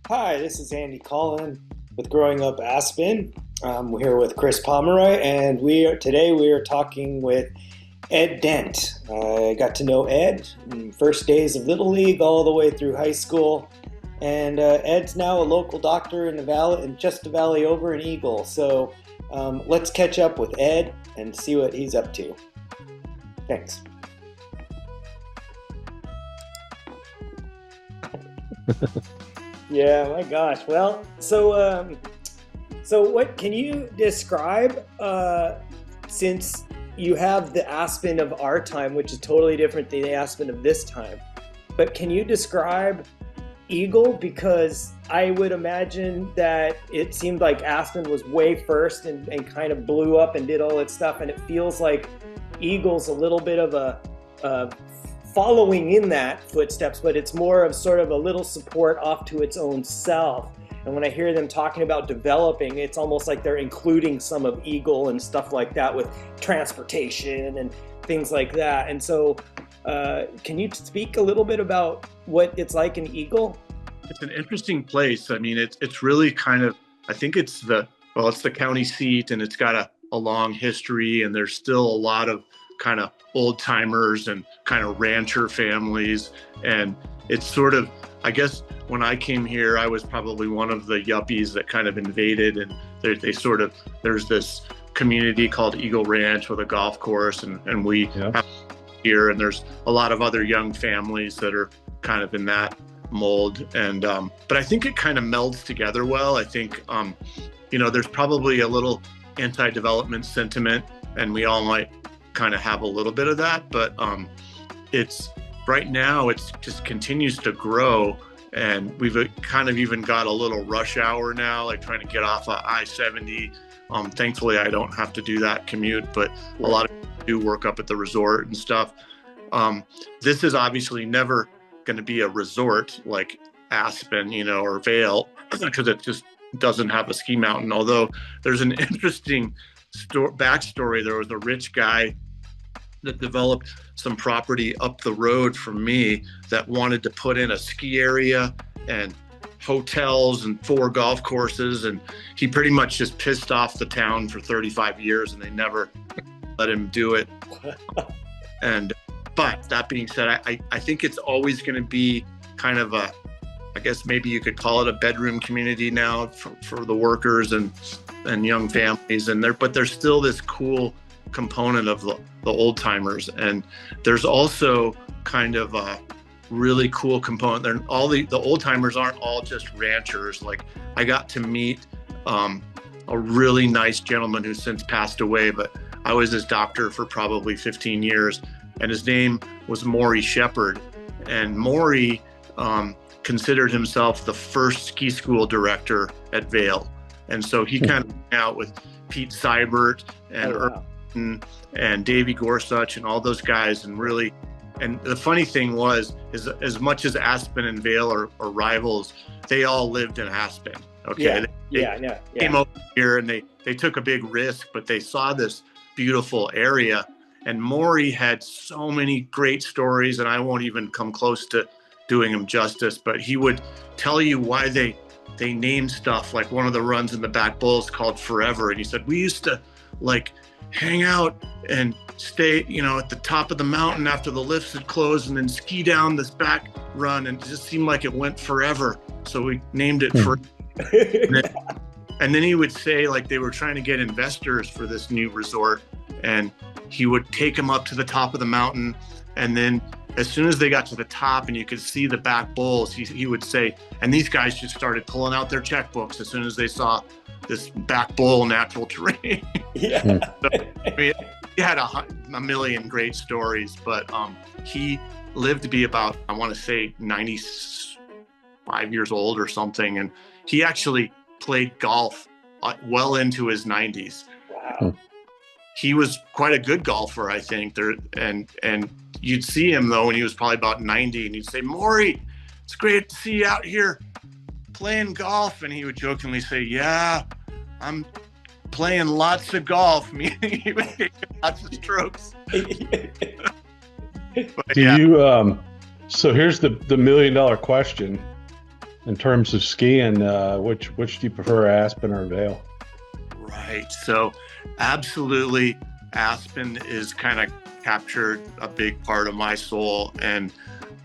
Hi, this is Andy Collin with Growing Up Aspen. We're here with Chris Pomeroy, and today we are talking with Ed Dent. I got to know Ed in first days of Little League all the way through high school, and Ed's now a local doctor in the valley, and just the valley over in Eagle. So let's catch up with Ed and see what he's up to. Thanks. Yeah, my gosh. Well, so what can you describe, since you have the Aspen of our time, which is totally different than the Aspen of this time, but can you describe Eagle? Because I would imagine that it seemed like Aspen was way first and kind of blew up and did all its stuff, and it feels like Eagle's a little bit of a following in that footsteps, but it's more of sort of a little support off to its own self. And when I hear them talking about developing, it's almost like they're including some of Eagle and stuff like that with transportation and things like that. And so can you speak a little bit about what it's like in Eagle? It's an interesting place. I mean, it's really kind of, I think it's the county seat, and it's got a long history, and there's still a lot of kind of old timers and kind of rancher families. And it's sort of, I guess when I came here, I was probably one of the yuppies that kind of invaded, and there's this community called Eagle Ranch with a golf course, and we have here, and there's a lot of other young families that are kind of in that mold. And but I think it kind of melds together well. I think there's probably a little anti-development sentiment, and we all might kind of have a little bit of that, but it's right now, it's just continues to grow, and we've kind of even got a little rush hour now, like trying to get off of I-70. Thankfully I don't have to do that commute, but a lot of people do work up at the resort and stuff. This is obviously never going to be a resort like Aspen, or Vail, because it just doesn't have a ski mountain. Although there's an interesting backstory. There was a rich guy that developed some property up the road from me that wanted to put in a ski area and hotels and 4 golf courses, and he pretty much just pissed off the town for 35 years, and they never let him do it. But that being said, I think it's always going to be kind of I guess maybe you could call it a bedroom community now for the workers and young families, but there's still this cool component of the old timers. And there's also kind of a really cool component. The old timers aren't all just ranchers. Like, I got to meet a really nice gentleman who's since passed away, but I was his doctor for probably 15 years, and his name was Maury Shepard. And Maury considered himself the first ski school director at Vail. And so he kind of hung out with Pete Seibert and Irvin and Davey Gorsuch and all those guys. And the funny thing is as much as Aspen and Vail are rivals, they all lived in Aspen. Okay. They came over here, and they took a big risk, but they saw this beautiful area. And Maury had so many great stories, and I won't even come close to doing him justice, but he would tell you why they named stuff. Like, one of the runs in the back bowl is called Forever. And he said, we used to like hang out and stay, at the top of the mountain after the lifts had closed, and then ski down this back run. And it just seemed like it went forever. So we named it Forever. And then he would say, like, they were trying to get investors for this new resort, and he would take them up to the top of the mountain. And then as soon as they got to the top and you could see the back bowls, he would say, and these guys just started pulling out their checkbooks as soon as they saw this back bowl natural terrain. Yeah. So, I mean, he had a million great stories, but he lived to be about, I want to say 95 years old or something. And he actually played golf well into his 90s. Wow. He was quite a good golfer, I think. And you'd see him, though, when he was probably about 90, and you'd say, Maury, it's great to see you out here playing golf. And he would jokingly say, yeah, I'm playing lots of golf, meaning he was taking lots of strokes. So here's the $1 million question. in terms of skiing, which do you prefer, Aspen or Vail? Right. So absolutely, Aspen is kind of captured a big part of my soul. And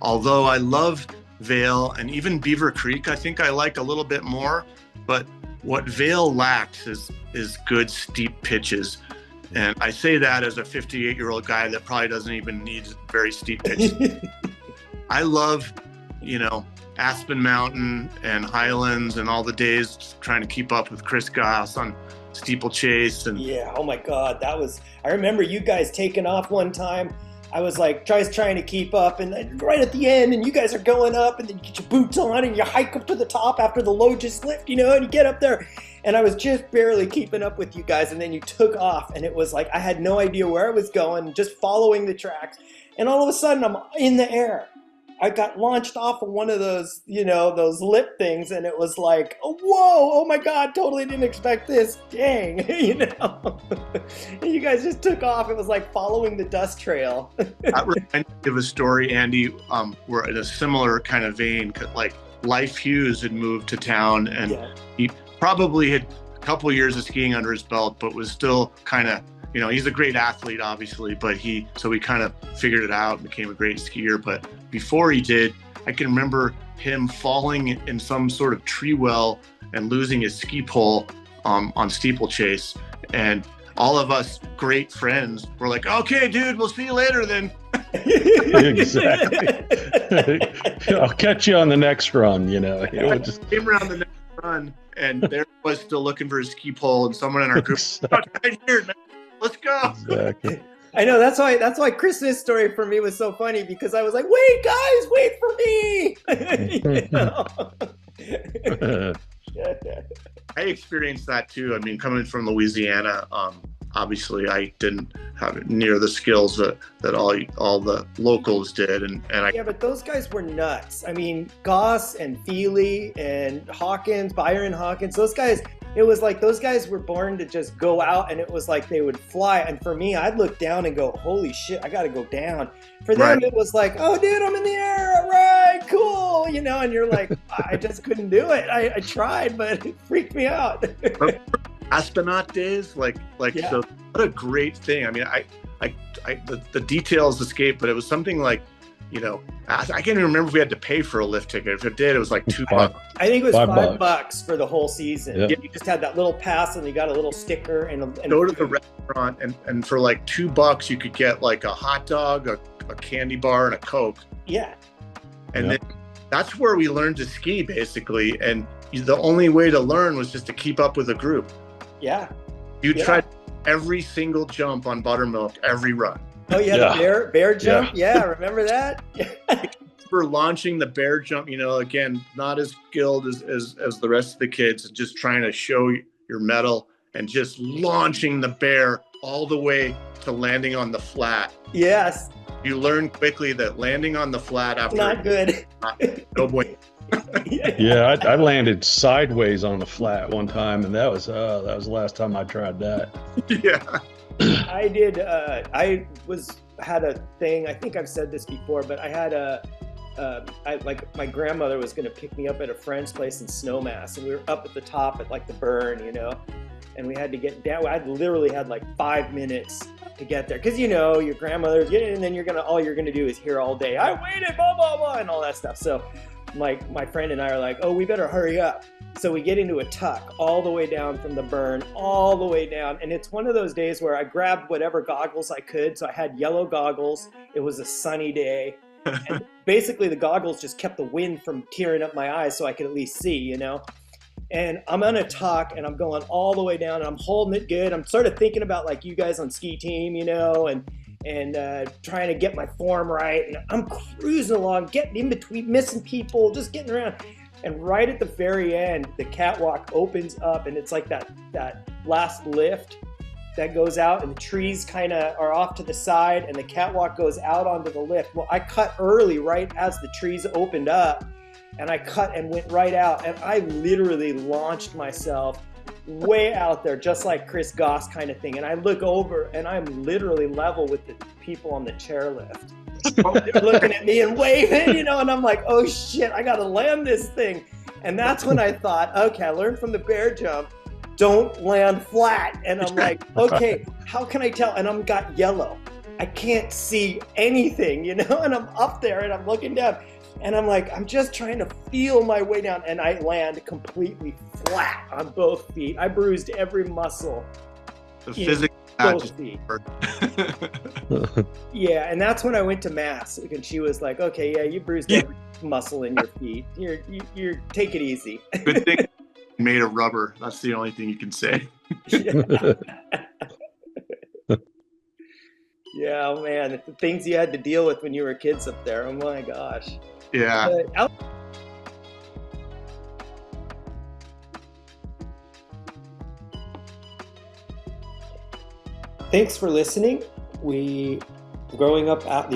although I love Vail and even Beaver Creek, I think I like a little bit more. But what Vail lacks is good steep pitches. And I say that as a 58-year-old guy that probably doesn't even need very steep pitches. I love, Aspen Mountain and Highlands and all the days trying to keep up with Chris Goss on steeplechase. And yeah, oh my God, I remember you guys taking off one time. I was like trying to keep up, and right at the end, and you guys are going up, and then you get your boots on, and you hike up to the top after the load just lift, and you get up there. And I was just barely keeping up with you guys, and then you took off, and it was like I had no idea where I was going, just following the tracks. And all of a sudden, I'm in the air. I got launched off of one of those, those lip things, and it was like, oh, whoa, oh my God, totally didn't expect this, dang, And you guys just took off. It was like following the dust trail. That reminds me of a story, Andy, we're in a similar kind of vein. Like Life Hughes had moved to town, and he probably had a couple of years of skiing under his belt, but was still kind of, he's a great athlete, obviously, but so he kind of figured it out and became a great skier. But before he did, I can remember him falling in some sort of tree well and losing his ski pole on steeplechase. And all of us great friends were like, okay, dude, we'll see you later then. Exactly. I'll catch you on the next run, Just came around the next run, and there was still looking for his ski pole, and someone in our group, right here, man. Let's go. Exactly. I know, that's why Chris's story for me was so funny, because I was like, wait, guys, wait for me. I experienced that too. I mean, coming from Louisiana, obviously I didn't have near the skills that all the locals did, yeah, but those guys were nuts. I mean, Goss and Feely and Hawkins, Byron Hawkins, those guys. It was like those guys were born to just go out, and it was like they would fly. And for me, I'd look down and go, holy shit, I got to go down. For them, It was like, oh, dude, I'm in the air. All right, cool. And you're like, I just couldn't do it. I tried, but it freaked me out. Astronaut days, So what a great thing. I mean, the details escape, but it was something like, I can't even remember if we had to pay for a lift ticket. If it did, it was like $2. I think it was $5 for the whole season. Yep. You just had that little pass, and you got a little sticker and go to the restaurant, and for like $2 you could get like a hot dog, a candy bar, and a Coke. Yeah. And then that's where we learned to ski, basically. And the only way to learn was just to keep up with a group. Yeah. You tried every single jump on Buttermilk, every run. Oh, you had a bear jump? Yeah, remember that? For launching the bear jump, again, not as skilled as the rest of the kids, just trying to show your mettle and just launching the bear all the way to landing on the flat. Yes. You learn quickly that landing on the flat after not good. No boy. Yeah, I landed sideways on the flat one time, and that was the last time I tried that. Yeah. I did. Had a thing. I think I've said this before, but I had my grandmother was going to pick me up at a friend's place in Snowmass, and we were up at the top at like the burn, and we had to get down. I literally had like 5 minutes to get there, because your grandmother's getting, and then all you're gonna do is hear all day, I waited, blah blah blah, and all that stuff. So my friend and I are like, oh, we better hurry up. So we get into a tuck all the way down from the burn, all the way down. And it's one of those days where I grabbed whatever goggles I could. So I had yellow goggles. It was a sunny day. And basically the goggles just kept the wind from tearing up my eyes so I could at least see, And I'm on a tuck, and I'm going all the way down, and I'm holding it good. I'm sort of thinking about like you guys on ski team, and trying to get my form right. And I'm cruising along, getting in between, missing people, just getting around. And right at the very end, the catwalk opens up, and it's like that last lift that goes out, and the trees kind of are off to the side, and the catwalk goes out onto the lift. Well, I cut early right as the trees opened up, and I cut and went right out, and I literally launched myself way out there, just like Chris Goss kind of thing. And I look over, and I'm literally level with the people on the chairlift. They're looking at me and waving, and I'm like, oh shit, I gotta land this thing. And that's when I thought, okay, I learned from the bear jump, don't land flat. And I'm like, okay, how can I tell? And I'm got yellow. I can't see anything, you know? And I'm up there and I'm looking down and I'm like, I'm just trying to feel my way down. And I land completely flat on both feet. I bruised every muscle. The physics both feet. Yeah, and that's when I went to Mass, and she was like, "Okay, yeah, you bruised every muscle in your feet. You're take it easy." Good thing made of rubber. That's the only thing you can say. Yeah, oh man, the things you had to deal with when you were kids up there. Oh my gosh. Yeah. Thanks for listening. The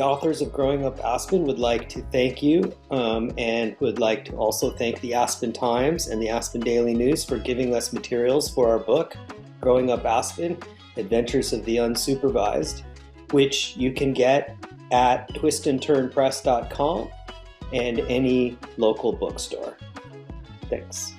authors of Growing Up Aspen would like to thank you and would like to also thank the Aspen Times and the Aspen Daily News for giving us materials for our book, Growing Up Aspen, Adventures of the Unsupervised, which you can get at twistandturnpress.com and any local bookstore. Thanks.